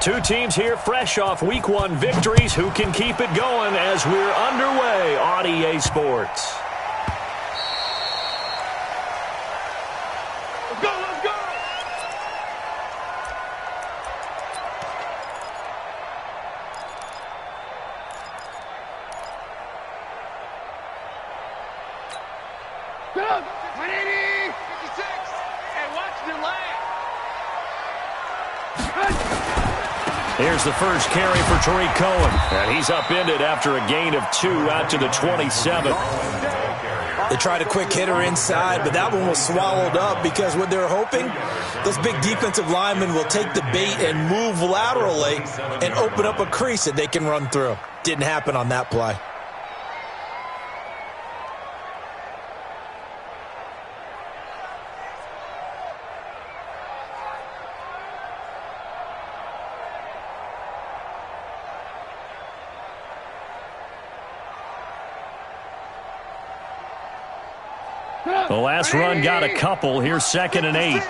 Two teams here fresh off Week 1 victories. Who can keep it going as we're underway on EA Sports? Let's go, let's go! Go! 180! 56! Hey, watch the leg! Here's the first carry for Tariq Cohen. And he's upended after a gain of 2 out to the 27. They tried a quick hitter inside, but that one was swallowed up because what they're hoping, those big defensive linemen will take the bait and move laterally and open up a crease that they can run through. Didn't happen on that play. The last run got a couple. Here's 2nd and 8.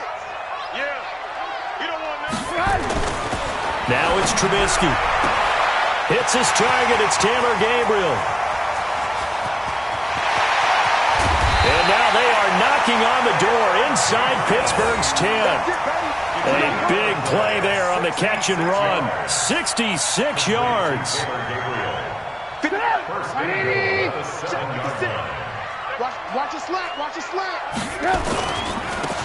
Now it's Trubisky. Hits his target. It's Taylor Gabriel. And now they are knocking on the door inside Pittsburgh's 10. A big play there on the catch and run. 66 yards. Watch it slant, watch it slant.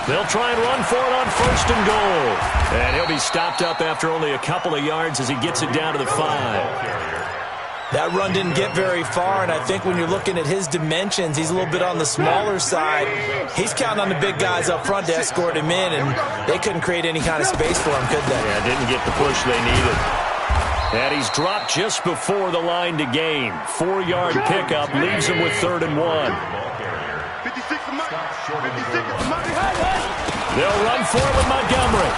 They'll try and run for it on 1st and goal. And he'll be stopped up after only a couple of yards as he gets it down to the 5. That run didn't get very far, and I think when you're looking at his dimensions, he's a little bit on the smaller side. He's counting on the big guys up front to escort him in, and they couldn't create any kind of space for him, could they? Yeah, didn't get the push they needed. And he's dropped just before the line to gain. 4-yard pickup leaves him with 3rd and 1. 56 to Mike. 56 to Mike. They'll run for it with Montgomery.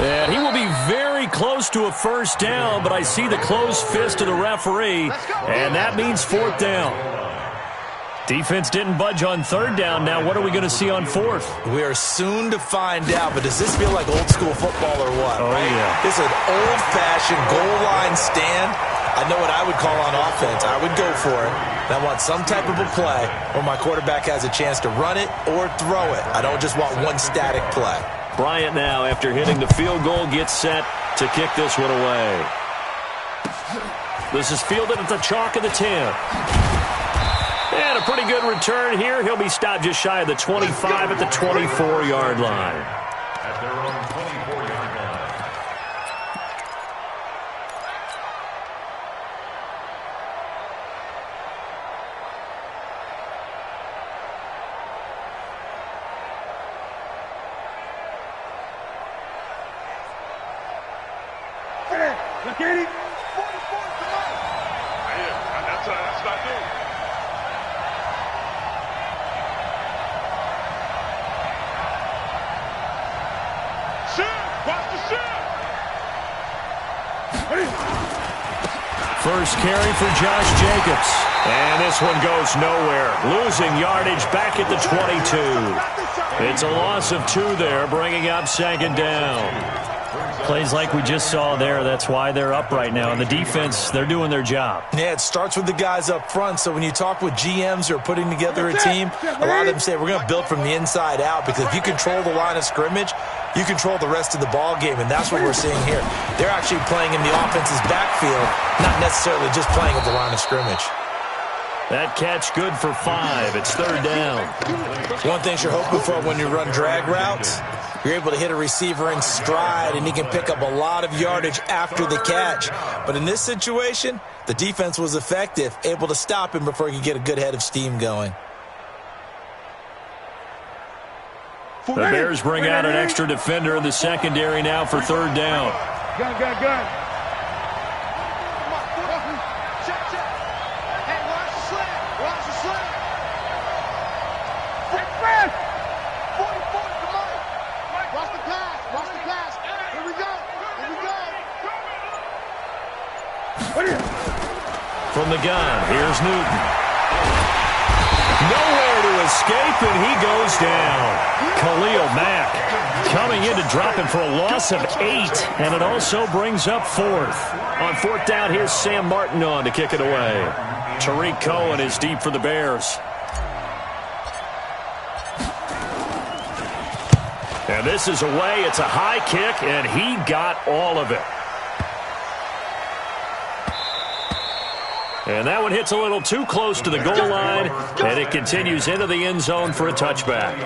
And he will be very close to a 1st down, but I see the closed fist of the referee, and that means 4th down. Defense didn't budge on 3rd down. Now what are we going to see on 4th? We are soon to find out, but does this feel like old school football or what? Oh, right? yeah. This is an old-fashioned goal line stand. I know what I would call on offense. I would go for it. And I want some type of a play where my quarterback has a chance to run it or throw it. I don't just want one static play. Bryant now, after hitting the field goal, gets set to kick this one away. This is fielded at the chalk of the 10. And a pretty good return here. He'll be stopped just shy of the 25 at the 24-yard line. At their own 24-yard line. Look at him. 44 to Mike. Yeah, that's what I do. Watch the shot! First carry for Josh Jacobs. And this one goes nowhere. Losing yardage back at the 22. It's a loss of 2 there, bringing up 2nd down. Plays like we just saw there. That's why they're up right now. And the defense, they're doing their job. Yeah, it starts with the guys up front. So when you talk with GMs who are putting together a team, a lot of them say we're going to build from the inside out, because if you control the line of scrimmage, you control the rest of the ball game, and that's what we're seeing here. They're actually playing in the offense's backfield, not necessarily just playing at the line of scrimmage. That catch good for 5. It's 3rd down. One thing you're hoping for when you run drag routes, you're able to hit a receiver in stride, and he can pick up a lot of yardage after the catch. But in this situation, the defense was effective, able to stop him before he could get a good head of steam going. The Bears bring out an extra defender in the secondary now for 3rd down. Gun. From the gun, here's Newton. Nowhere to escape, and he goes down. Khalil Mack coming in to drop him for a loss of 8, and it also brings up 4th. On 4th down, here's Sam Martin on to kick it away. Tariq Cohen is deep for the Bears. And this is away. It's a high kick, and he got all of it. And that one hits a little too close to the goal line, and it continues into the end zone for a touchback.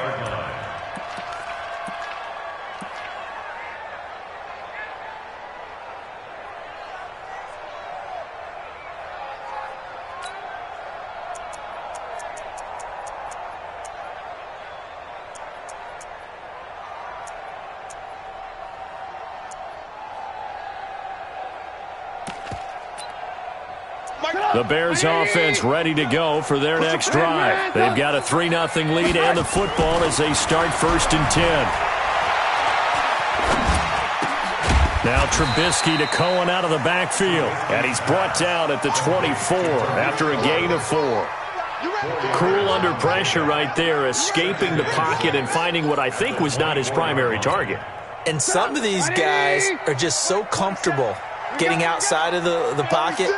The Bears offense ready to go for their next drive. They've got a 3-0 lead and the football as they start 1st and 10. Now Trubisky to Cohen out of the backfield. And he's brought down at the 24 after a gain of 4. Cool under pressure right there, escaping the pocket and finding what I think was not his primary target. And some of these guys are just so comfortable getting outside of the pocket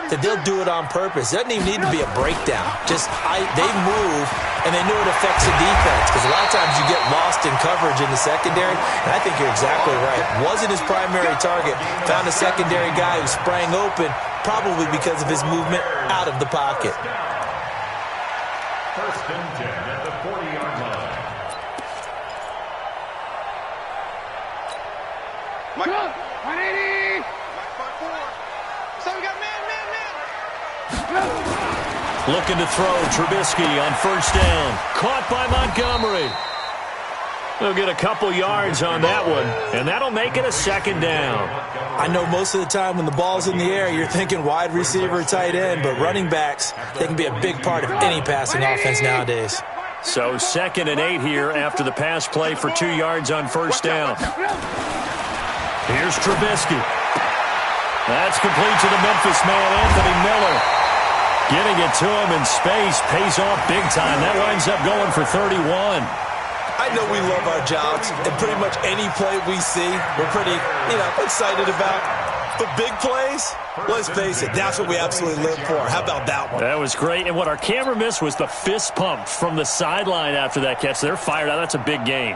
that they'll do it on purpose. It doesn't even need to be a breakdown. Just they move, and they know it affects the defense, because a lot of times you get lost in coverage in the secondary, and I think you're exactly right. Wasn't his primary target. Found a secondary guy who sprang open, probably because of his movement out of the pocket. 1st and 10 at the 40-yard line. Mike up, 180. So we got man. Looking to throw, Trubisky on 1st down. Caught by Montgomery. They'll get a couple yards on that one, and that'll make it a 2nd down. I know most of the time when the ball's in the air, you're thinking wide receiver, tight end, but running backs, they can be a big part of any passing offense nowadays. So 2nd and 8 here after the pass play for 2 yards on 1st down. Here's Trubisky. That's complete to the Memphis man, Anthony Miller. Getting it to him in space pays off big time. That winds up going for 31. I know we love our jobs, and pretty much any play we see, we're pretty, excited about. But big plays, let's face it, that's what we absolutely live for. How about that one? That was great. And what our camera missed was the fist pump from the sideline after that catch. They're fired out. That's a big gain.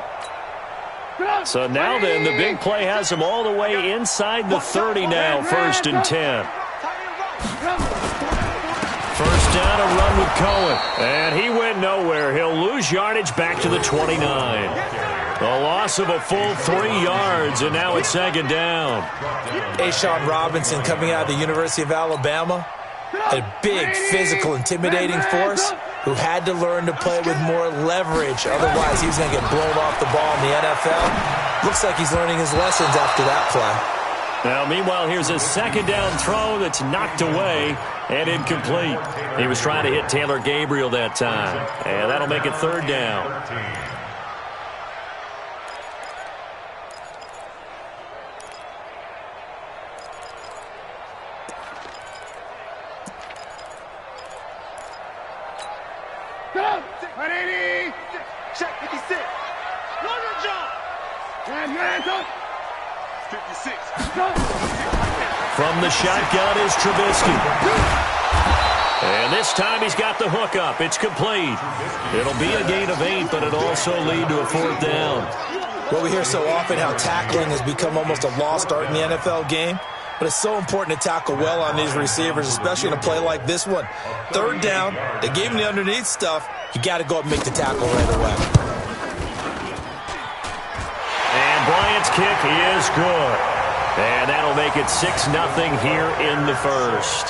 So now then, the big play has them all the way inside the 30 now, 1st and 10. 1st down, a run with Cohen. And he went nowhere. He'll lose yardage back to the 29. A loss of a full 3 yards, and now it's 2nd down. A'Shawn Robinson coming out of the University of Alabama. A big, physical, intimidating force who had to learn to play with more leverage. Otherwise, he was going to get blown off the ball in the NFL. Looks like he's learning his lessons after that play. Now, meanwhile, here's a 2nd down throw that's knocked away and incomplete. He was trying to hit Taylor Gabriel that time, and that'll make it 3rd down. Go! 180! Check 56. Longer jump! Hands up! 56. From the shotgun is Trubisky. And this time he's got the hook up. It's complete. It'll be a gain of 8, but it'll also lead to a 4th down. Well, we hear so often how tackling has become almost a lost art in the NFL game. But it's so important to tackle well on these receivers, especially in a play like this one. 3rd down, they gave him the underneath stuff. You got to go up and make the tackle right away. And Bryant's kick is good. And that'll make it 6-0 here in the 1st.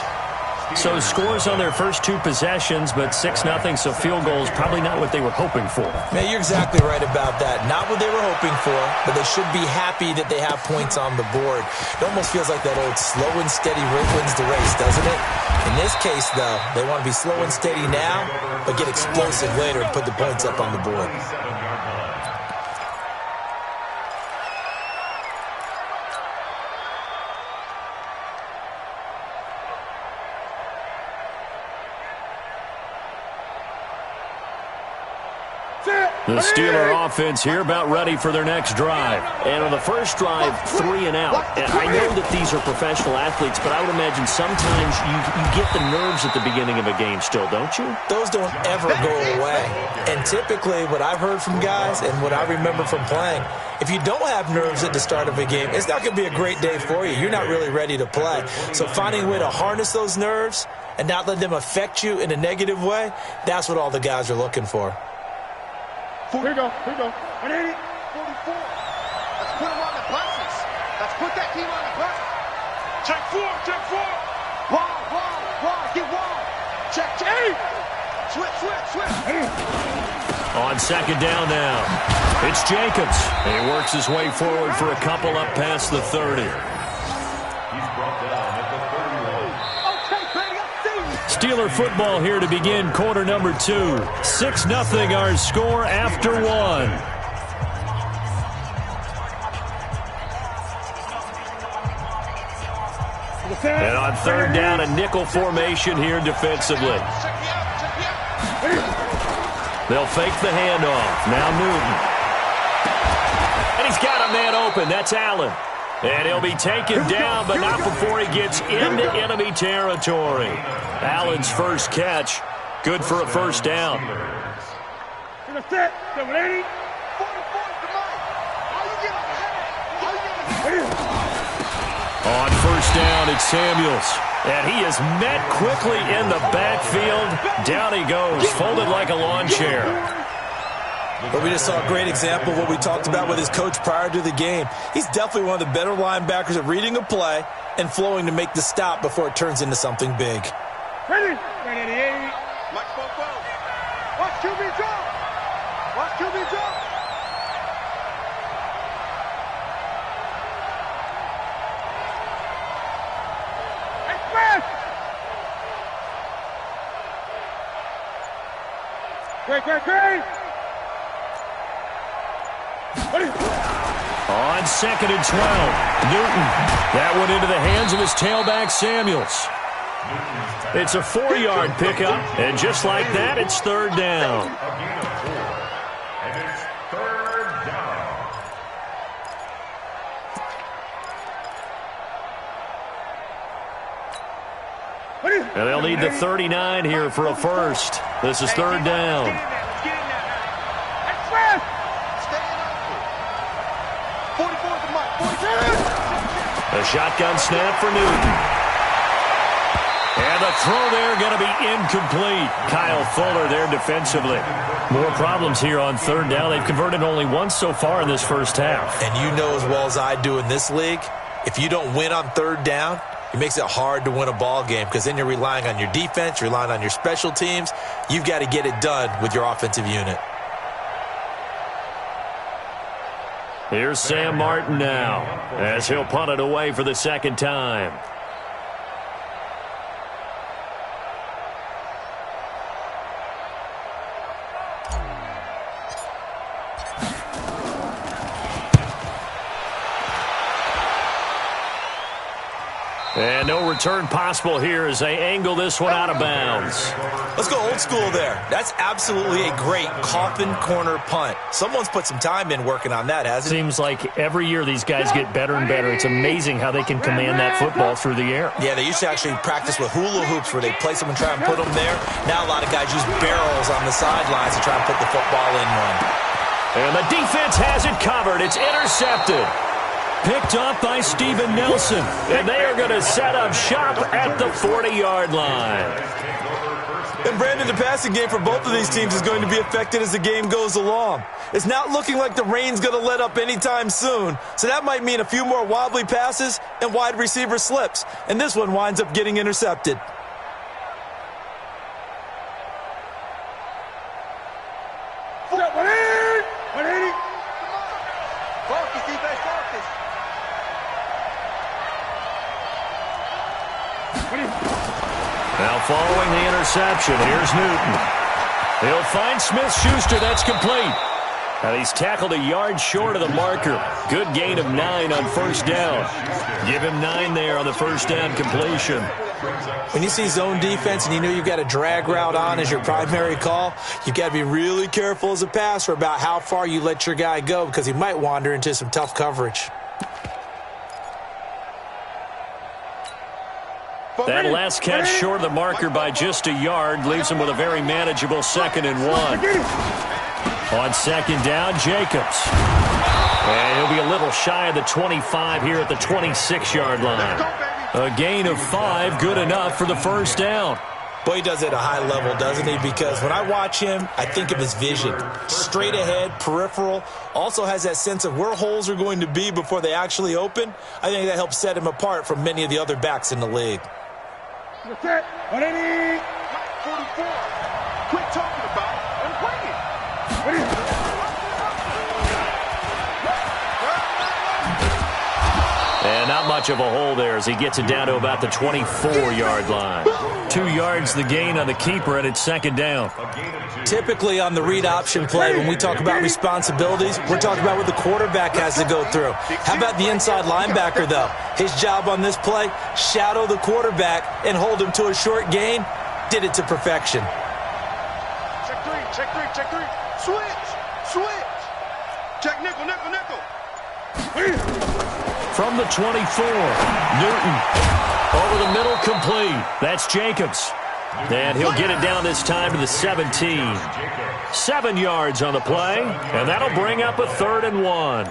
So scores on their first 2 possessions, but 6-0, so field goals probably not what they were hoping for. Man, you're exactly right about that. Not what they were hoping for, but they should be happy that they have points on the board. It almost feels like that old slow and steady wins the race, doesn't it? In this case, though, they want to be slow and steady now, but get explosive later and put the points up on the board. The Steeler offense here about ready for their next drive. And on the first drive, 3 and out. And I know that these are professional athletes, but I would imagine sometimes you get the nerves at the beginning of a game still, don't you? Those don't ever go away. And typically what I've heard from guys and what I remember from playing, if you don't have nerves at the start of a game, it's not going to be a great day for you. You're not really ready to play. So finding a way to harness those nerves and not let them affect you in a negative way, that's what all the guys are looking for. Here we go. 180. 44. Let's put them on the buses. Let's put that team on the bus. Check 4. Wall. Get wall. Check. Switch. On second down now, it's Jacobs. And he works his way forward for a couple up past the 30. He's brought down at the 31. Steeler football here to begin quarter number 2. 6-0 our score after 1. And on third down, a nickel formation here defensively. They'll fake the handoff. Now Newton. And he's got a man open. That's Allen. And he'll be taken down, but not before he gets into enemy territory. Allen's first catch, good for a first down. On first down, it's Samuels. And he is met quickly in the backfield. Down he goes, folded like a lawn chair. But we just saw a great example of what we talked about with his coach prior to the game. He's definitely one of the better linebackers at reading a play and flowing to make the stop before it turns into something big. Ready. Watch QB jump. Express. Great. On second and 12, Newton. That one into the hands of his tailback, Samuels. It's a 4-yard pickup, and just like that, it's third down. A gain of 4. And it's third down. And they'll need the 39 here for a first. This is third down. A shotgun snap for Newton. And the throw there going to be incomplete. Kyle Fuller there defensively. More problems here on third down. They've converted only once so far in this first half. And you know as well as I do in this league, if you don't win on third down, it makes it hard to win a ball game because then you're relying on your defense, you're relying on your special teams. You've got to get it done with your offensive unit. Here's Sam Martin now as he'll punt it away for the second time. And no return possible here as they angle this one out of bounds. Let's go old school there. That's absolutely a great coffin corner punt. Someone's put some time in working on that, hasn't it? Seems like every year these guys get better and better. It's amazing how they can command that football through the air. Yeah, they used to actually practice with hula hoops where they place them and try and put them there. Now a lot of guys use barrels on the sidelines to try and put the football in one. And the defense has it covered. It's intercepted. Picked up by Steven Nelson. And they are going to set up shop at the 40-yard line. And Brandon, the passing game for both of these teams is going to be affected as the game goes along. It's not looking like the rain's going to let up anytime soon. So that might mean a few more wobbly passes and wide receiver slips. And this one winds up getting intercepted. Now following the interception, here's Newton. He'll find Smith-Schuster. That's complete. And he's tackled a yard short of the marker. Good gain of 9 on first down. Give him 9 there on the first down completion. When you see zone defense and you know you've got a drag route on as your primary call, you've got to be really careful as a passer about how far you let your guy go because he might wander into some tough coverage. That last catch short of the marker by just a yard leaves him with a very manageable 2nd and 1. On second down, Jacobs. And he'll be a little shy of the 25 here at the 26-yard line. A gain of 5, good enough for the first down. Boy, he does it at a high level, doesn't he? Because when I watch him, I think of his vision. Straight ahead, peripheral. Also has that sense of where holes are going to be before they actually open. I think that helps set him apart from many of the other backs in the league. What's that? 44. Quit talking about it and bring it. And not much of a hole there as he gets it down to about the 24-yard line. 2 yards the gain on the keeper, and it's second down. Typically on the read option play, when we talk about responsibilities, we're talking about what the quarterback has to go through. How about the inside linebacker, though? His job on this play, shadow the quarterback and hold him to a short gain. Did it to perfection. Check three. Switch. Check nickel. From the 24, Newton over the middle, complete. That's Jacobs. And he'll get it down this time to the 17. 7 yards on the play, and that'll bring up a 3rd and 1.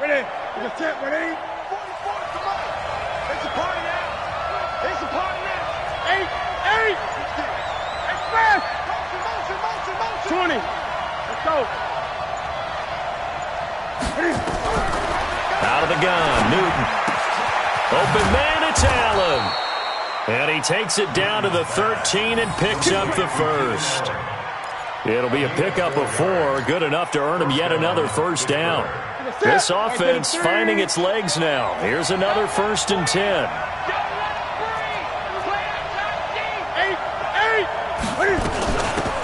Ready? It's a set, ready? 44, come on. It's a party now. 8. Express. Motion. 20. Let's go. Out of the gun, Newton. Open man, it's Allen. And he takes it down to the 13 and picks up the first. It'll be a pickup of 4, good enough to earn him yet another first down. This offense finding its legs now. Here's another 1st and 10.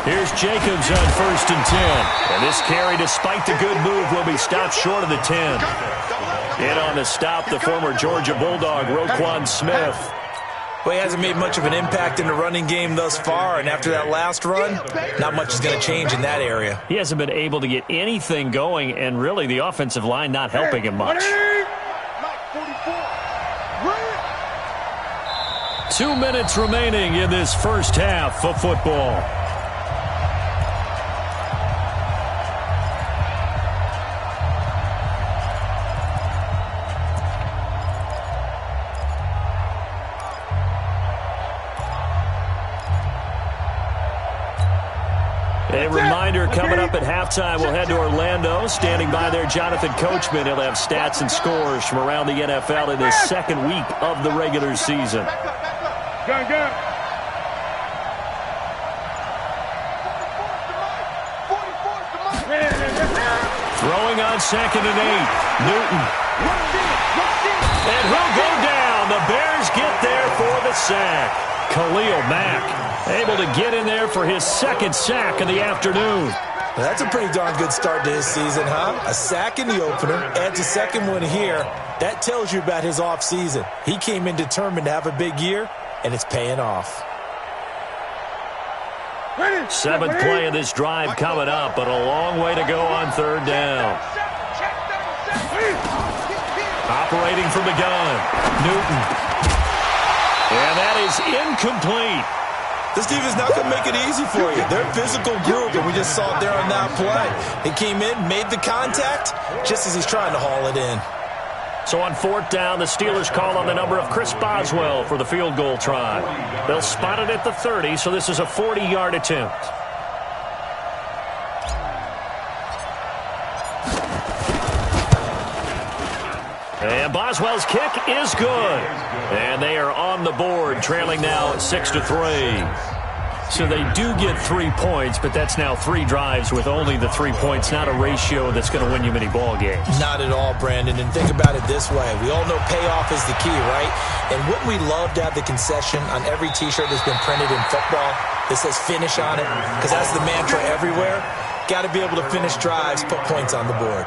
Here's Jacobs on 1st and 10. And this carry, despite the good move, will be stopped short of the 10. In on the stop, the former Georgia Bulldog, Roquan Smith. Well, he hasn't made much of an impact in the running game thus far, and after that last run, not much is going to change in that area. He hasn't been able to get anything going, and really the offensive line not helping him much. 2 minutes remaining in this first half of football. A reminder, coming up at halftime, we'll head to Orlando. Standing by there, Jonathan Coachman. He'll have stats and scores from around the NFL in this second week of the regular season. Gun. Throwing on 2nd and 8. Newton. And he'll go down. The Bears get there for the sack. Khalil Mack able to get in there for his 2nd sack of the afternoon. That's a pretty darn good start to his season, huh? A sack in the opener, adds a 2nd one here. That tells you about his offseason. He came in determined to have a big year, and it's paying off. 7th play of this drive coming up, but a long way to go on 3rd down. Operating from the gun, Newton. And that is incomplete. This defense not going to make it easy for you. They're a physical group, and we just saw it there on that play. He came in, made the contact, just as he's trying to haul it in. So on 4th down, the Steelers call on the number of Chris Boswell for the field goal try. They'll spot it at the 30, so this is a 40-yard attempt. And Boswell's kick is good. And they are on the board, trailing now 6-3. So they do get 3 points, but that's now 3 drives with only the 3 points, not a ratio that's going to win you many ball games. Not at all, Brandon. And think about it this way. We all know payoff is the key, right? And wouldn't we love to have the concession on every T-shirt that's been printed in football that says finish on it? Because that's the mantra everywhere. Got to be able to finish drives, put points on the board.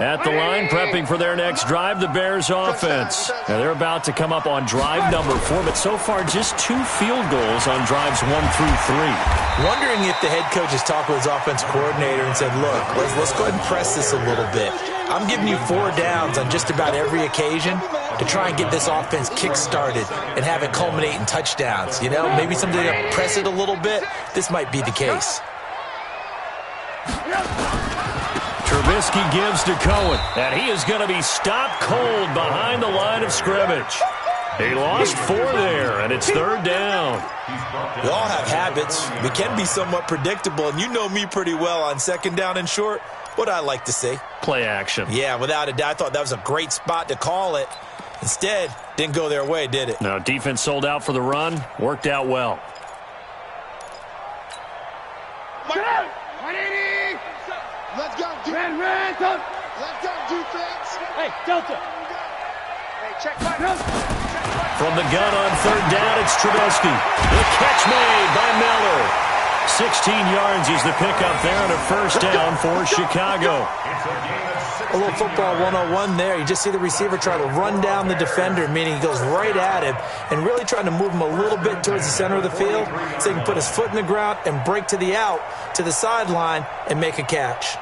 At the line, prepping for their next drive, the Bears offense. Now they're about to come up on drive number 4, but so far just 2 field goals on drives 1 through 3. Wondering if the head coach has talked with his offense coordinator and said, look, let's go ahead and press this a little bit. I'm giving you 4 downs on just about every occasion to try and get this offense kick-started and have it culminate in touchdowns. You know, maybe something to press it a little bit. This might be the case. Trubisky gives to Cohen, and he is going to be stopped cold behind the line of scrimmage. He lost 4 there, and it's 3rd down. We all have habits. We can be somewhat predictable, and you know me pretty well on 2nd down and short. What I like to see. Play action. Yeah, without a doubt. I thought that was a great spot to call it. Instead, didn't go their way, did it? No, defense sold out for the run. Worked out well. Let's go, defense. Let's go, defense. Hey, Delta. Hey, check back. From the gun on 3rd down, it's Trubisky. The catch made by Miller. 16 yards is the pickup there and a 1st down for Chicago. A little football 101 there. You just see the receiver try to run down the defender, meaning he goes right at him and really trying to move him a little bit towards the center of the field so he can put his foot in the ground and break to the out, to the sideline, and make a catch.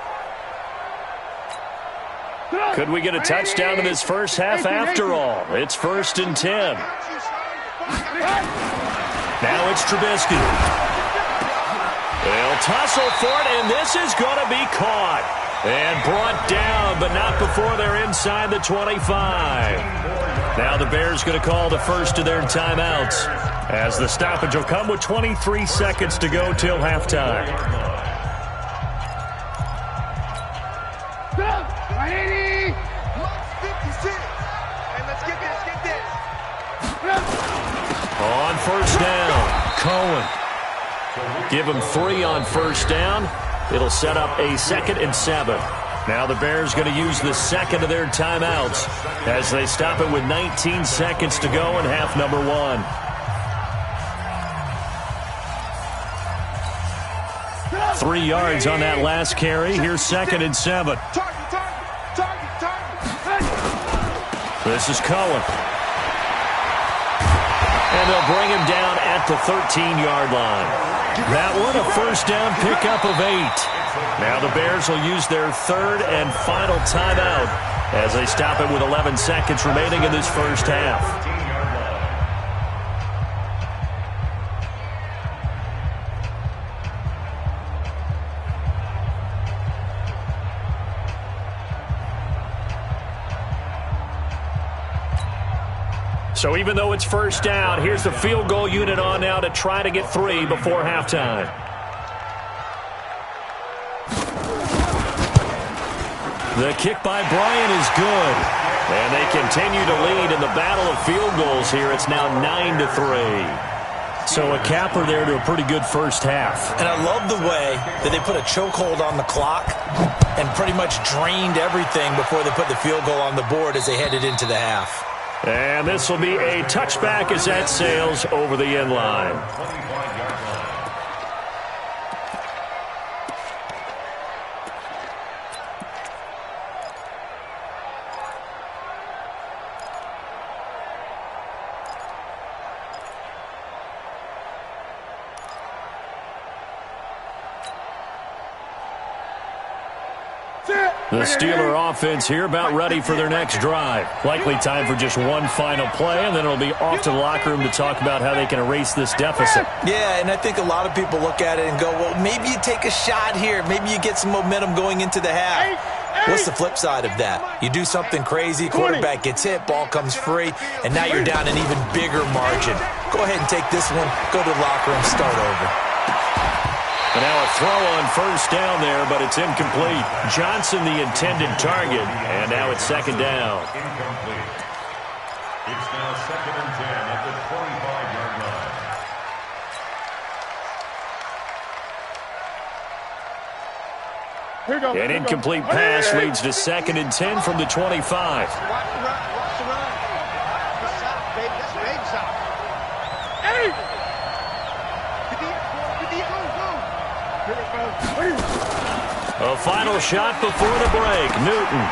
Could we get a touchdown in this first half after all? It's 1st and 10. Now it's Trubisky. They'll tussle for it, and this is going to be caught. And brought down, but not before they're inside the 25. Now the Bears going to call the first of their timeouts, as the stoppage will come with 23 seconds to go till halftime. On 1st down, Cohen. Give him 3 on 1st down. It'll set up a 2nd and 7. Now the Bears going to use the 2nd of their timeouts as they stop it with 19 seconds to go in half number 1. Three yards on that last carry. Here's 2nd and 7. This is Cohen. And they'll bring him down at the 13-yard line. That one, a 1st down pickup of 8. Now the Bears will use their 3rd and final timeout as they stop it with 11 seconds remaining in this first half. So even though it's 1st down, here's the field goal unit on now to try to get 3 before halftime. The kick by Bryant is good. And they continue to lead in the battle of field goals here. It's now 9-3. So a capper there to a pretty good first half. And I love the way that they put a chokehold on the clock and pretty much drained everything before they put the field goal on the board as they headed into the half. And this will be a touchback as that sails over the end line. The Steeler offense here about ready for their next drive. Likely time for just one final play, and then it'll be off to the locker room to talk about how they can erase this deficit. Yeah, and I think a lot of people look at it and go, well, maybe you take a shot here. Maybe you get some momentum going into the half. What's the flip side of that? You do something crazy, quarterback gets hit, ball comes free, and now you're down an even bigger margin. Go ahead and take this one, go to the locker room, start over. And now a throw on first down there, but it's incomplete. Johnson the intended target, and now it's second down. Incomplete. It's now 2nd and 10 at the 25-yard line. An incomplete pass leads to 2nd and 10 from the 25. Watch the run. Watch the run. That's south, baby. That's baby south. Hey! A final shot before the break. Newton.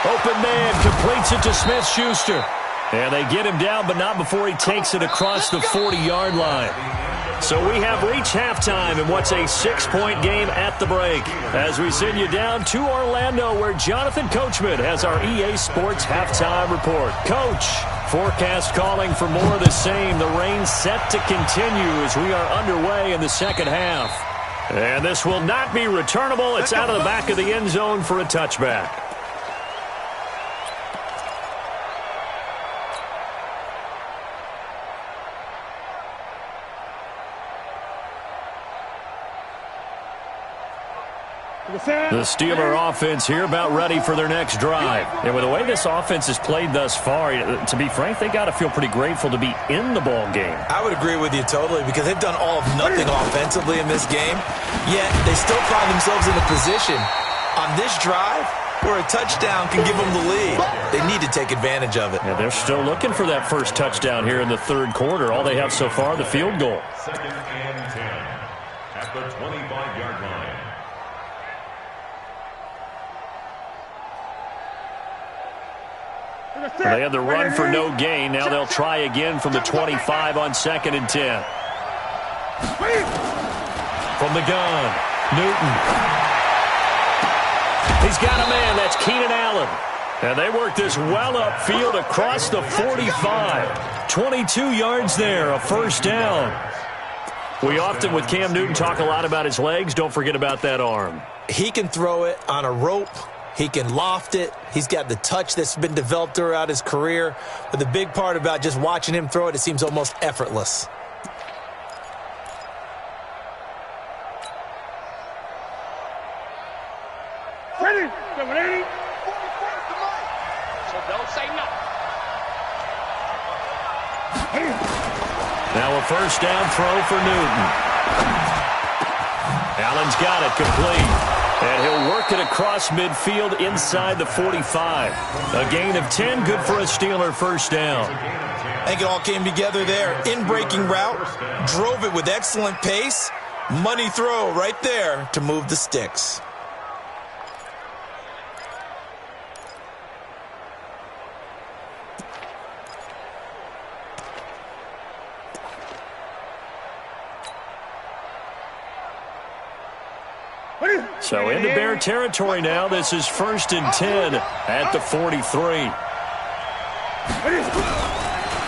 Open man, completes it to Smith-Schuster. And they get him down, but not before he takes it across the 40-yard line. So we have reached halftime in what's a 6-point game at the break. As we send you down to Orlando, where Jonathan Coachman has our EA Sports halftime report. Coach, forecast calling for more of the same. The rain set to continue as we are underway in the second half. And this will not be returnable. It's out of the back of the end zone for a touchback. The Steeler offense here about ready for their next drive. And with the way this offense has played thus far, to be frank, they got to feel pretty grateful to be in the ball game. I would agree with you totally because they've done all of nothing offensively in this game, yet they still find themselves in a position on this drive where a touchdown can give them the lead. They need to take advantage of it. Yeah, they're still looking for that first touchdown here in the third quarter. All they have so far, the field goal. 2nd and 10 at the 25-yard line. They had the run for no gain. Now they'll try again from the 25 on 2nd and 10. From the gun, Newton. He's got a man. That's Keenan Allen. And they work this well upfield across the 45. 22 yards there, a first down. We often, with Cam Newton, talk a lot about his legs. Don't forget about that arm. He can throw it on a rope. He can loft it. He's got the touch that's been developed throughout his career. But the big part about just watching him throw it, it seems almost effortless. Ready? Ready? So don't say no. Now a first down throw for Newton. Allen's got it complete. And he'll work it across midfield inside the 45. A gain of 10, good for a Steeler first down. I think it all came together there. In-breaking route, drove it with excellent pace. Money throw right there to move the sticks. So into Bear territory now. This is 1st and 10 at the 43.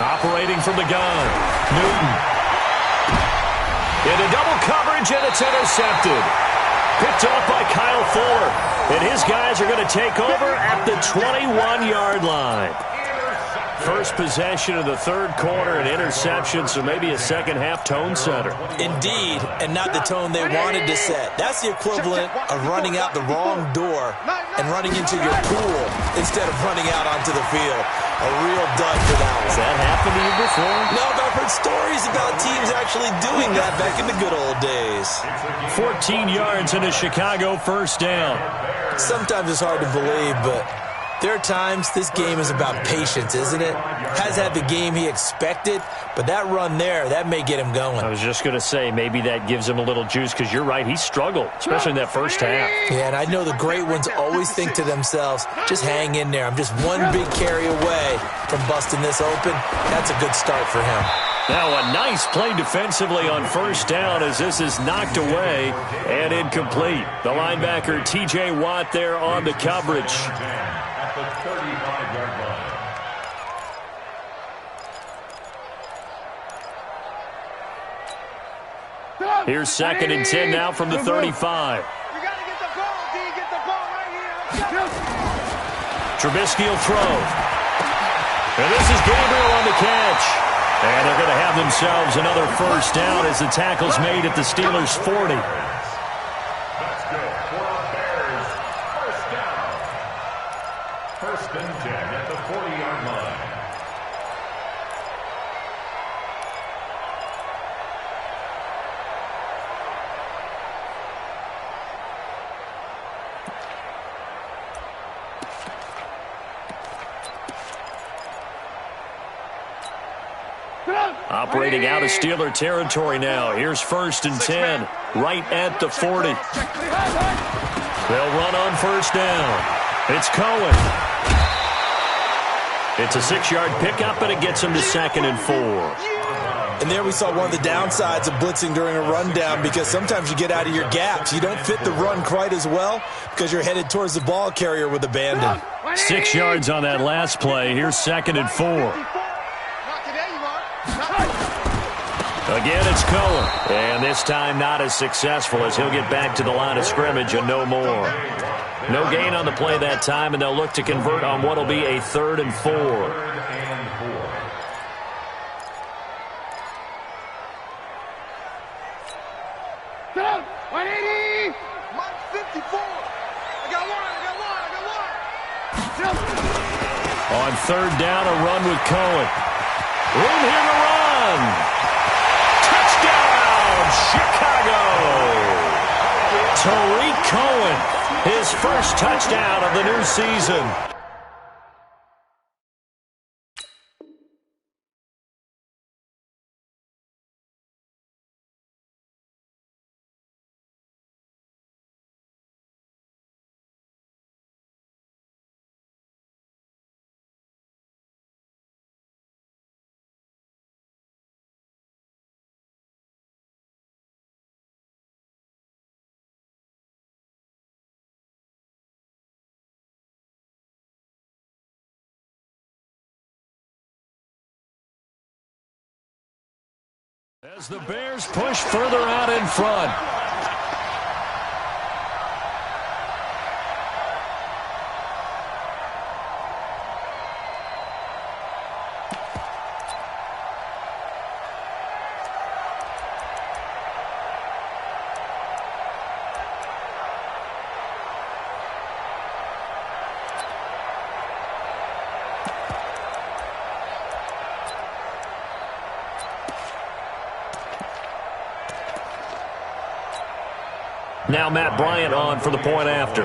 Operating from the gun, Newton. Into double coverage, and it's intercepted. Picked off by Kyle Fuller. And his guys are going to take over at the 21-yard line. First possession of the third quarter, an interception, so maybe a second-half tone setter. Indeed, and not the tone they wanted to set. That's the equivalent of running out the wrong door and running into your pool instead of running out onto the field. A real dud for that one. Has that happened to you before? No, but I've heard stories about teams actually doing that back in the good old days. 14 yards and a Chicago first down. Sometimes it's hard to believe, but there are times this game is about patience, isn't it? Has had the game he expected, but that run there, that may get him going. I was just going to say, maybe that gives him a little juice, because you're right, he struggled, especially in that first half. Yeah, and I know the great ones always think to themselves, just hang in there. I'm just one big carry away from busting this open. That's a good start for him. Now a nice play defensively on first down as this is knocked away and incomplete. The linebacker T.J. Watt there on the coverage. The 35-yard line. Here's 2nd and 10 now from the 35. You got to get the ball, D. Get the ball right here. Trubisky will throw. And this is Gabriel on the catch. And they're going to have themselves another first down as the tackle's made at the Steelers' 40. Let's go for a Bears first down. First and 10 at the 40-yard line. Operating out of Steeler territory now. Here's first and 10, right at the 40. They'll run on first down. It's Cohen. It's a 6-yard pickup, and it gets him to 2nd and 4. And there we saw one of the downsides of blitzing during a rundown, because sometimes you get out of your gaps. You don't fit the run quite as well because you're headed towards the ball carrier with abandon. 6 yards on that last play. Here's 2nd and 4. Again, it's Cohen. And this time not as successful, as he'll get back to the line of scrimmage and no more. No gain on the play that time, and they'll look to convert on what will be a 3rd and 4. 180! 54! I got one! On 3rd down, a run with Cohen. Room here to run. Touchdown, Chicago! Tariq Cohen, his first touchdown of the new season. As the Bears push further out in front. Now Matt Bryant on for the point after.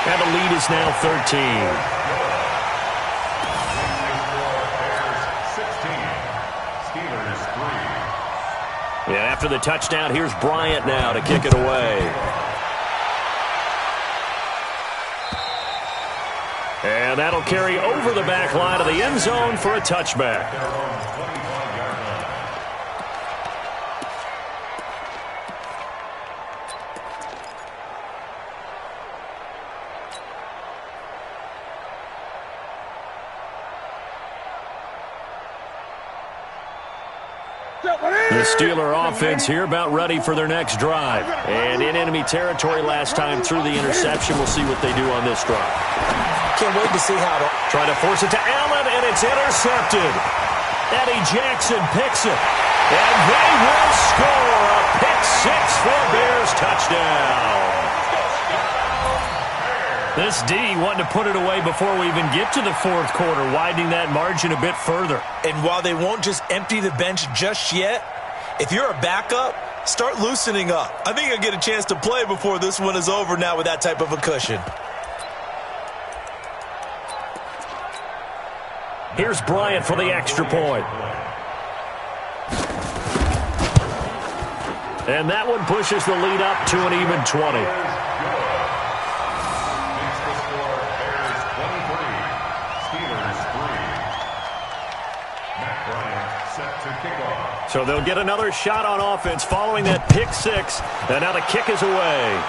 And the lead is now 13. And after the touchdown, here's Bryant now to kick it away. And that'll carry over the back line of the end zone for a touchback. The Steeler offense here about ready for their next drive. And in enemy territory last time through the interception. We'll see what they do on this drive. Can't wait to see how to... Try to force it to Allen, and it's intercepted. Eddie Jackson picks it. And they will score a pick-6 for a Bears touchdown. This D wanting to put it away before we even get to the 4th quarter, widening that margin a bit further. And while they won't just empty the bench just yet, if you're a backup, start loosening up. I think you'll get a chance to play before this one is over now with that type of a cushion. Here's Bryant for the extra point. And that one pushes the lead up to an even 20. So they'll get another shot on offense following that pick-6. And now the kick is away.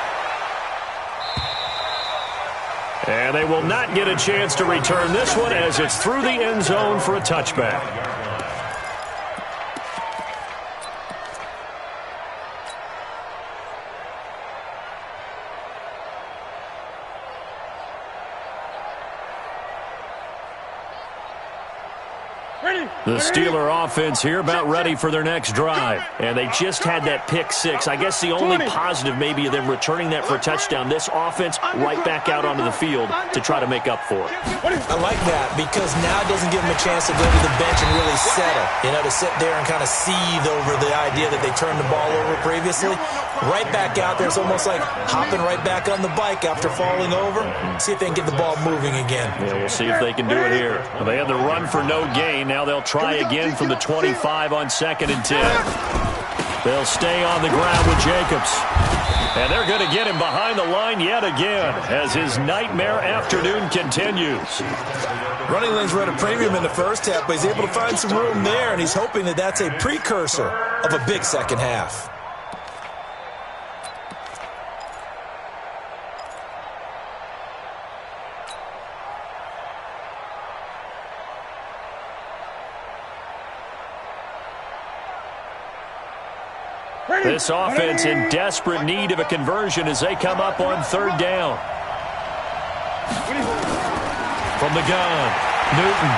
And they will not get a chance to return this one as it's through the end zone for a touchback. The Steeler offense here about ready for their next drive. And they just had that pick six. I guess the only positive maybe of them returning that for a touchdown. This offense right back out onto the field to try to make up for it. I like that because now it doesn't give them a chance to go to the bench and really settle. You know, to sit there and kind of seethe over the idea that they turned the ball over previously. Right back out there. It's almost like hopping right back on the bike after falling over. See if they can get the ball moving again. Yeah, we'll see if they can do it here. Well, they had the run for no gain. Now they'll try again from the 25 on 2nd and 10. They'll stay on the ground with Jacobs. And they're going to get him behind the line yet again as his nightmare afternoon continues. Running lanes were at a premium in the first half, but he's able to find some room there, and he's hoping that that's a precursor of a big second half. This offense in desperate need of a conversion as they come up on 3rd down. From the gun, Newton.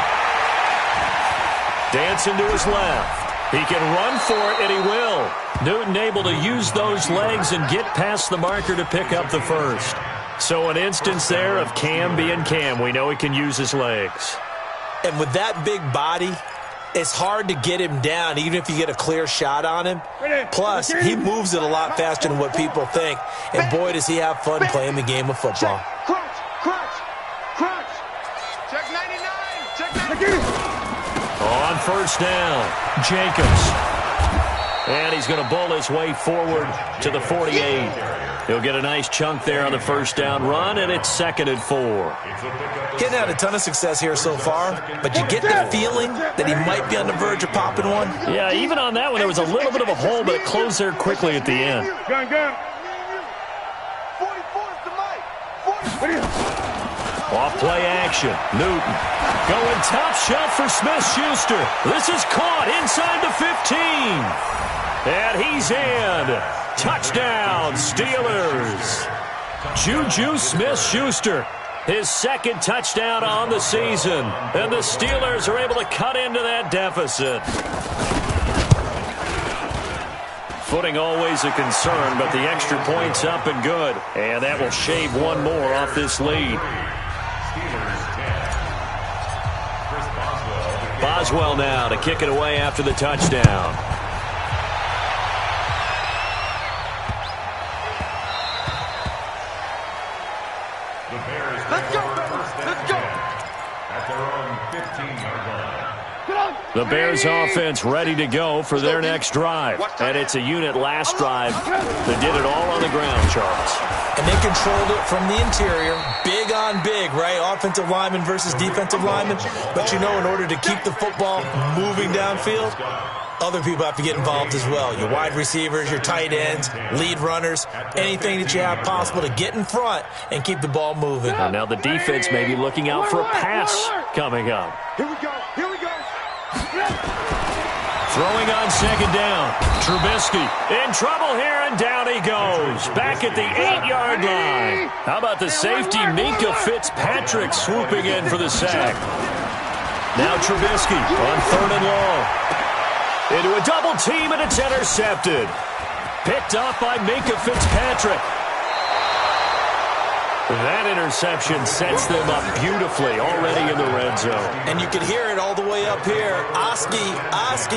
Dancing to his left. He can run for it, and he will. Newton able to use those legs and get past the marker to pick up the first. So an instance there of Cam being Cam. We know he can use his legs. And with that big body, it's hard to get him down, even if you get a clear shot on him. Plus, he moves it a lot faster than what people think. And boy, does he have fun playing the game of football. Crunch, crunch, crunch. Check 99, check 99. On 1st down, Jacobs. And he's going to bull his way forward to the 48. He'll get a nice chunk there on the 1st down run, and it's 2nd and 4. Getting had a ton of success here so far, but you get the feeling that he might be on the verge of popping one. Yeah, even on that one, there was a little bit of a hole, but it closed there quickly at the end. Gun. 44's the mic. Off play action, Newton. Going top shelf for Smith-Schuster. This is caught inside the 15. And he's in. Touchdown, Steelers. Juju Smith-Schuster, his 2nd touchdown on the season. And the Steelers are able to cut into that deficit. Footing always a concern, but the extra point's up and good. And that will shave one more off this lead. Boswell now to kick it away after the touchdown. Let's go, let's go. At their own 15-yard line. The Bears offense ready to go for their next drive. And it's a unit last drive that did it all on the ground, Charles. And they controlled it from the interior. Big on big, right? Offensive lineman versus defensive lineman. But you know, in order to keep the football moving downfield, other people have to get involved as well. Your wide receivers, your tight ends, lead runners, anything that you have possible to get in front and keep the ball moving. And now the defense may be looking out for a pass coming up. Here we go, here we go. Throwing on 2nd down. Trubisky in trouble here, and down he goes. Back at the 8-yard line. How about the safety, Minkah Fitzpatrick, swooping in for the sack. Now Trubisky on 3rd and long. Into a double team, and it's intercepted. Picked off by Minkah Fitzpatrick. That interception sets them up beautifully already in the red zone. And you can hear it all the way up here. Oski,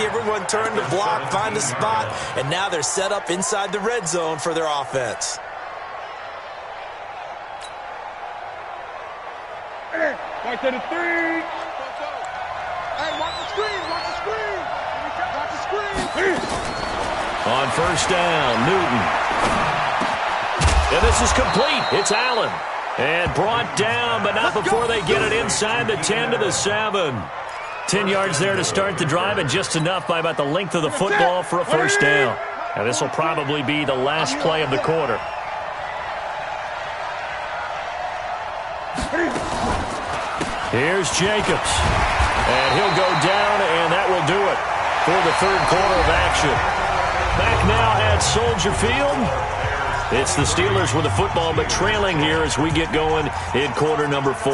everyone turned to block, find a spot, and now they're set up inside the red zone for their offense. Right to the 3. Hey, watch the screen, watch the screen. Watch the screen. On 1st down, Newton. And this is complete. It's Allen. And brought down, but not before they get it inside the 10 to the 7. 10 yards there to start the drive, and just enough by about the length of the football for a 1st down. And this will probably be the last play of the quarter. Here's Jacobs. And he'll go down, and that will do it for the 3rd quarter of action. Back now at Soldier Field. It's the Steelers with the football, but trailing here as we get going in quarter number 4.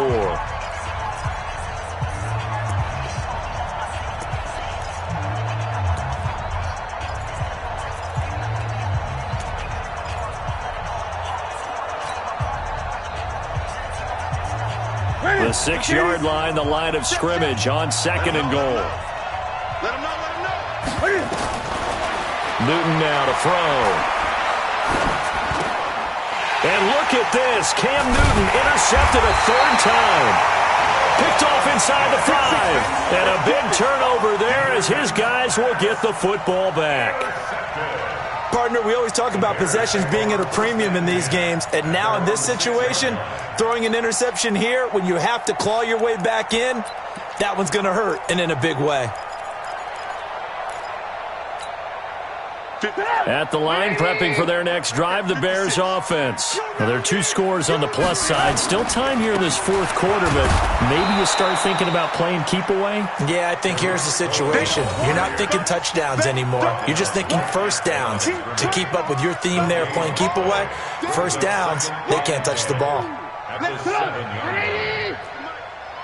The 6-yard line, the line of scrimmage on 2nd and goal. Let him know, let him know. Newton now to throw. And look at this. Cam Newton intercepted a 3rd time. Picked off inside the 5. And a big turnover there as his guys will get the football back. Partner, we always talk about possessions being at a premium in these games, and now in this situation, throwing an interception here when you have to claw your way back in, that one's going to hurt, and in a big way. At the line, prepping for their next drive, the Bears offense. Well, there are 2 scores on the plus side. Still time here in this 4th quarter, but maybe you start thinking about playing keep away? Yeah, I think here's the situation. You're not thinking touchdowns anymore. You're just thinking first downs. To keep up with your theme there, playing keep away, first downs, they can't touch the ball. Let's go.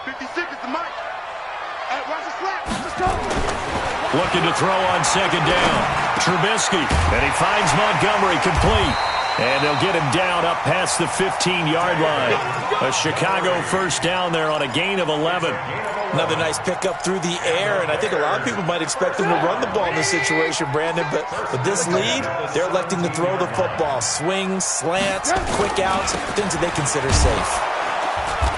56 is the mic. Hey, watch the slap. Let's go. Looking to throw on 2nd down. Trubisky, and he finds Montgomery complete. And they'll get him down up past the 15-yard line. A Chicago first down there on a gain of 11. Another nice pickup through the air, and I think a lot of people might expect them to run the ball in this situation, Brandon, but with this lead, they're electing to throw the football. Swings, slants, quick outs, things that they consider safe.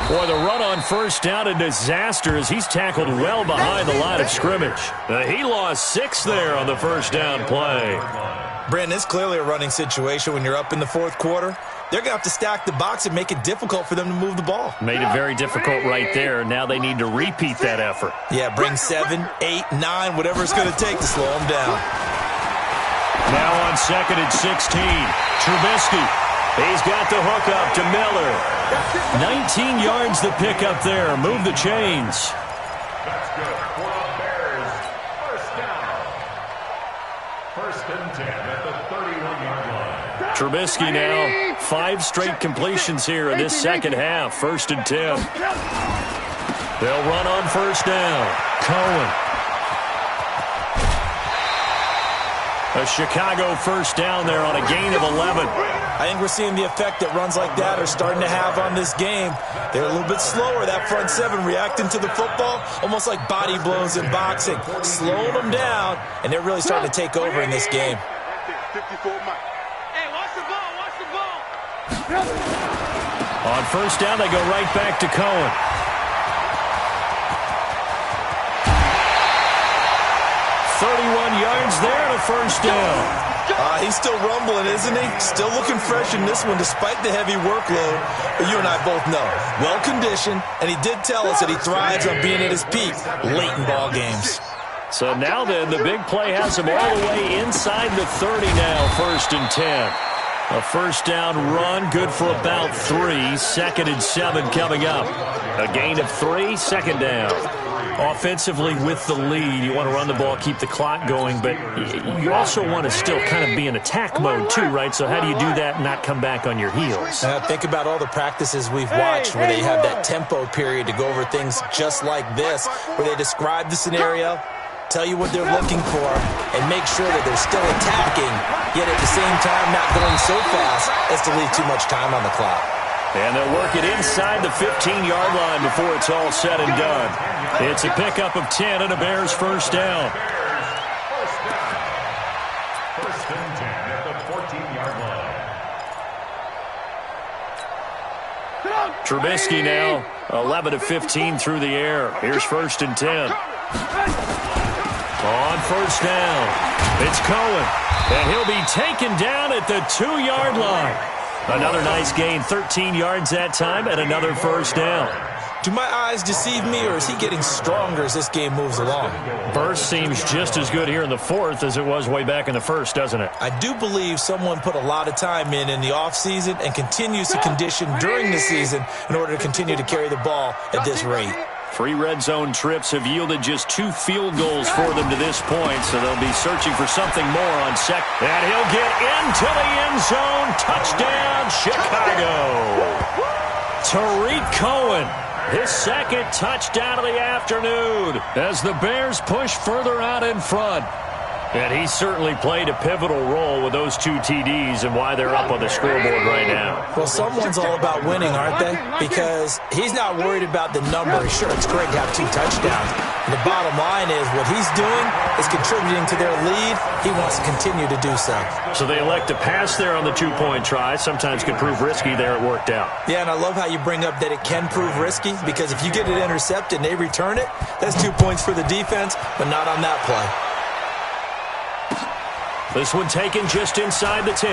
Boy, the run on first down, a disaster as he's tackled well behind the line of scrimmage. He lost 6 there on the first down play. Brandon, it's clearly a running situation when you're up in the 4th quarter. They're going to have to stack the box and make it difficult for them to move the ball. Made it very difficult right there. Now they need to repeat that effort. Yeah, bring 7, 8, 9, whatever it's going to take to slow them down. Now on 2nd and 16, Trubisky. He's got the hook up to Miller. 19 yards the pick up there. Move the chains. That's good for the Bears. First down. 1st and 10 at the 31-yard line. Trubisky now, 5 straight completions here in this second half. 1st and 10. They'll run on first down. Cohen. A Chicago first down there on a gain of 11. I think we're seeing the effect that runs like that are starting to have on this game. They're a little bit slower, that front 7, reacting to the football, almost like body blows in boxing. Slowing them down, and they're really starting to take over in this game. 54 Mike. Hey, watch the ball, watch the ball. On first down, they go right back to Cohen. Yards there to first down. He's still rumbling, isn't he? Still looking fresh in this one despite the heavy workload. But you and I both know, well-conditioned, and he did tell us that he thrives on being at his peak late in ball games. So now then, the big play has him all the way inside the 30 now, 1st and 10. A first down run, good for about 3. 2nd and 7 coming up. A gain of 3, 2nd down. Offensively with the lead, you want to run the ball, keep the clock going, but you also want to still kind of be in attack mode too, right? So how do you do that and not come back on your heels? Think about all the practices we've watched where they have that tempo period to go over things just like this, where they describe the scenario, tell you what they're looking for, and make sure that they're still attacking, yet at the same time not going so fast as to leave too much time on the clock. And they'll work it inside the 15-yard line before it's all said and done. It's a pickup of 10 and a Bears first down. First and 10 at the 14-yard line. Trubisky now, 11 of 15 through the air. Here's 1st and 10. On first down, it's Cohen. And he'll be taken down at the 2-yard line. Another nice gain, 13 yards that time, and another first down. Do my eyes deceive me, or is he getting stronger as this game moves along? Burst seems just as good here in the 4th as it was way back in the 1st, doesn't it? I do believe someone put a lot of time in the offseason and continues to condition during the season in order to continue to carry the ball at this rate. 3 red zone trips have yielded just 2 field goals for them to this point, so they'll be searching for something more on second. And he'll get into the end zone. Touchdown, Chicago. Tariq Cohen, his 2nd touchdown of the afternoon as the Bears push further out in front. And he certainly played a pivotal role with those 2 TDs and why they're up on the scoreboard right now. Well, someone's all about winning, aren't they? Because he's not worried about the number. Sure, it's great to have 2 touchdowns. And the bottom line is what he's doing is contributing to their lead. He wants to continue to do so. So they elect to pass there on the 2-point try. Sometimes could prove risky. There it worked out. Yeah, and I love how you bring up that it can prove risky because if you get it intercepted and they return it, that's 2 points for the defense, but not on that play. This one taken just inside the 10.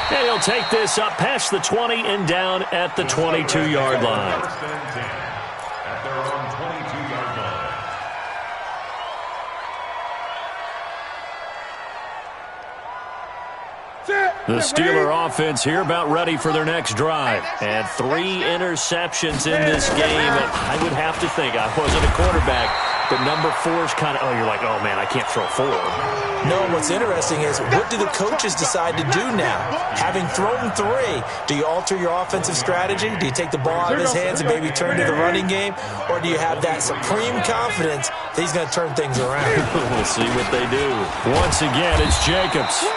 And he'll take this up past the 20 and down at the 22-yard line. At their own 22-yard line. The Steeler offense here about ready for their next drive. And 3 interceptions in this game. I would have to think, I wasn't a quarterback, but number 4 is kind of, you're like, oh, man, I can't throw 4. No, what's interesting is what do the coaches decide to do now? Having thrown 3, do you alter your offensive strategy? Do you take the ball out of his hands and maybe turn to the running game? Or do you have that supreme confidence that he's going to turn things around? We'll see what they do. Once again, it's Jacobs.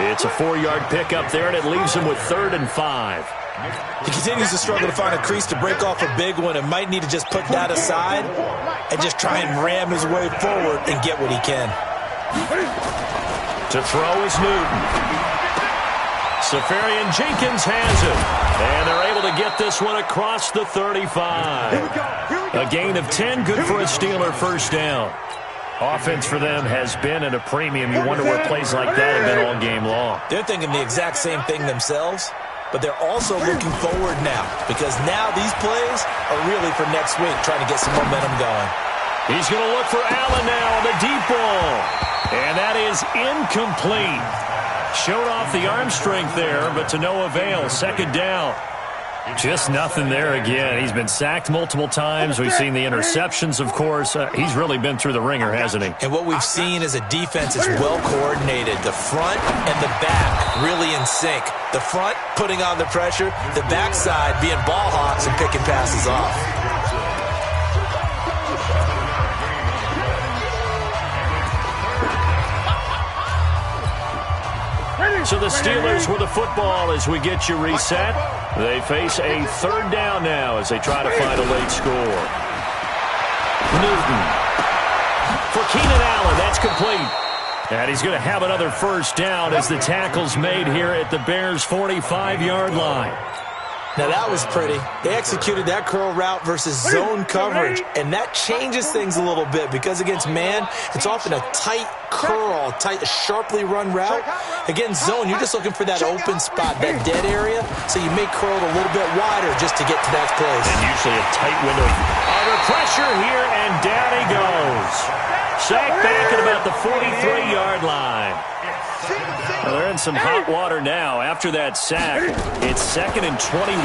It's a 4-yard pickup there, and it leaves him with 3rd and 5. He continues to struggle to find a crease to break off a big one and might need to just put that aside and just try and ram his way forward and get what he can. To throw is Newton. Safarian Jenkins has it. And they're able to get this one across the 35. A gain of 10, good for a Steeler first down. Offense for them has been at a premium. You wonder where plays like that have been all game long. They're thinking the exact same thing themselves, but they're also looking forward now because now these plays are really for next week, trying to get some momentum going. He's going to look for Allen now on the deep ball. And that is incomplete. Showed off the arm strength there, but to no avail. 2nd down. Just nothing there again. He's been sacked multiple times. We've seen the interceptions, of course. He's really been through the ringer, hasn't he? And what we've seen is a defense that's well coordinated. The front and the back really in sync. The front putting on the pressure. The backside being ball hawks and picking passes off. So the Steelers with the football as we get you reset. They face a 3rd down now as they try to find a late score. Newton. For Keenan Allen, that's complete. And he's going to have another first down as the tackle's made here at the Bears' 45-yard line. Now that was pretty. They executed that curl route versus zone coverage, and that changes things a little bit because against man, it's often a tight curl, sharply run route. Against zone, you're just looking for that open spot, that dead area, so you may curl it a little bit wider just to get to that place. And usually a tight window. Under pressure here, and down he goes. Sacked back at about the 43-yard line. Well, they're in some hot water now. After that sack, it's 2nd and 21.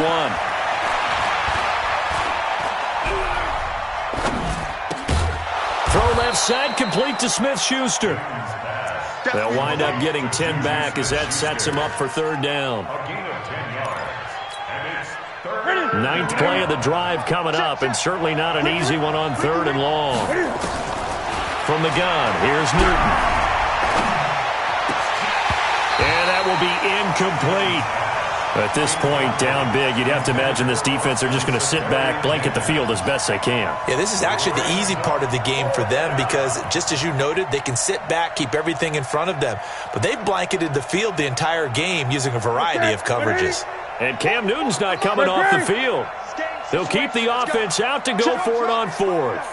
Throw left side, complete to Smith-Schuster. They'll wind up getting 10 back as that sets him up for 3rd down. 9th play of the drive coming up, and certainly not an easy one on 3rd and long. From the gun, here's Newton. And that will be incomplete. At this point, down big, you'd have to imagine this defense are just going to sit back, blanket the field as best they can. Yeah, this is actually the easy part of the game for them because, just as you noted, they can sit back, keep everything in front of them. But they've blanketed the field the entire game using a variety of coverages. And Cam Newton's not coming off the field. They'll keep the offense out to go for it on 4th.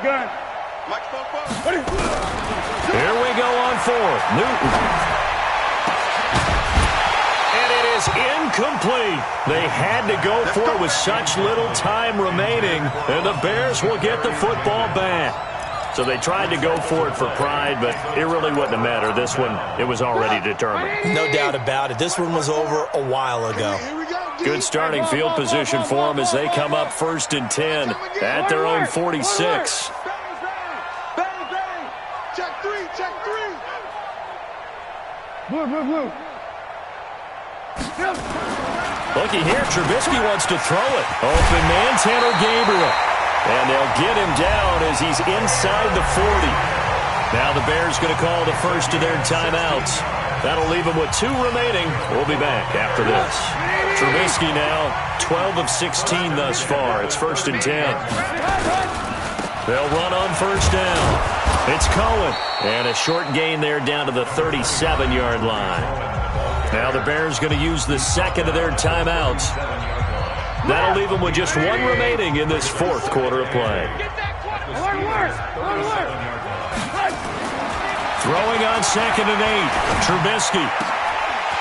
Gun. Here we go on 4th. Newton. And it is incomplete. They had to go for it with such little time remaining, and the Bears will get the football back. So they tried to go for it for pride, but it really wouldn't have mattered. This one, it was already determined. No doubt about it. This one was over a while ago. Good starting field position for them as they come up 1st and 10 at their own 46. Blue. Looky here, Trubisky wants to throw it. Open man, Tanner Gabriel. And they'll get him down as he's inside the 40. Now the Bears going to call the first of their timeouts. That'll leave them with 2 remaining. We'll be back after this. Trubisky now 12 of 16 thus far. It's 1st and 10. They'll run on first down. It's Cohen. And a short gain there down to the 37-yard line. Now the Bears going to use the second of their timeouts. That'll leave them with just 1 remaining in this 4th quarter of play. Throwing on 2nd and 8. Trubisky.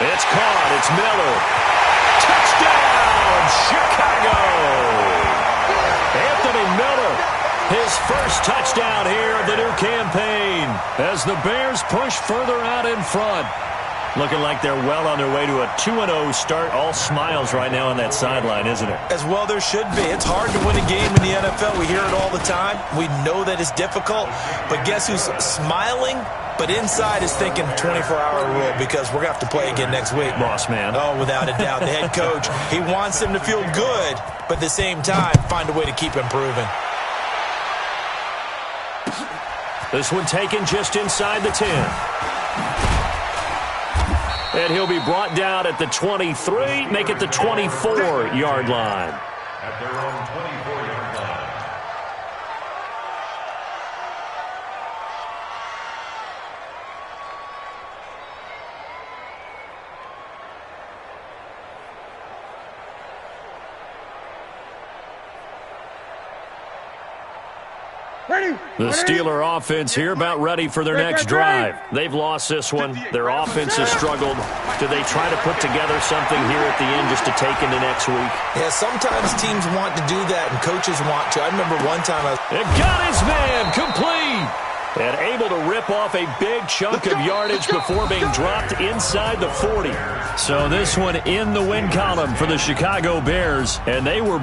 It's caught. It's Miller. Touchdown, Chicago! Anthony Miller, his first touchdown here of the new campaign as the Bears push further out in front. Looking like they're well on their way to a 2-0 start. All smiles right now on that sideline, isn't it? As well there should be. It's hard to win a game in the NFL. We hear it all the time. We know that it's difficult. But guess who's smiling? But inside is thinking 24-hour rule because we're going to have to play again next week. Boss man. Oh, without a doubt. The head coach, he wants them to feel good, but at the same time, find a way to keep improving. This one taken just inside the 10. And he'll be brought down at the 23, make it the 24-yard line. At their own 24-yard line. The Steeler offense here about ready for their next drive. They've lost this one. Their offense has struggled. Do they try to put together something here at the end just to take into next week? Yeah, sometimes teams want to do that and coaches want to. I remember one time It got his man complete. And able to rip off a big chunk of yardage before being dropped inside the 40. So this one in the win column for the Chicago Bears. And they were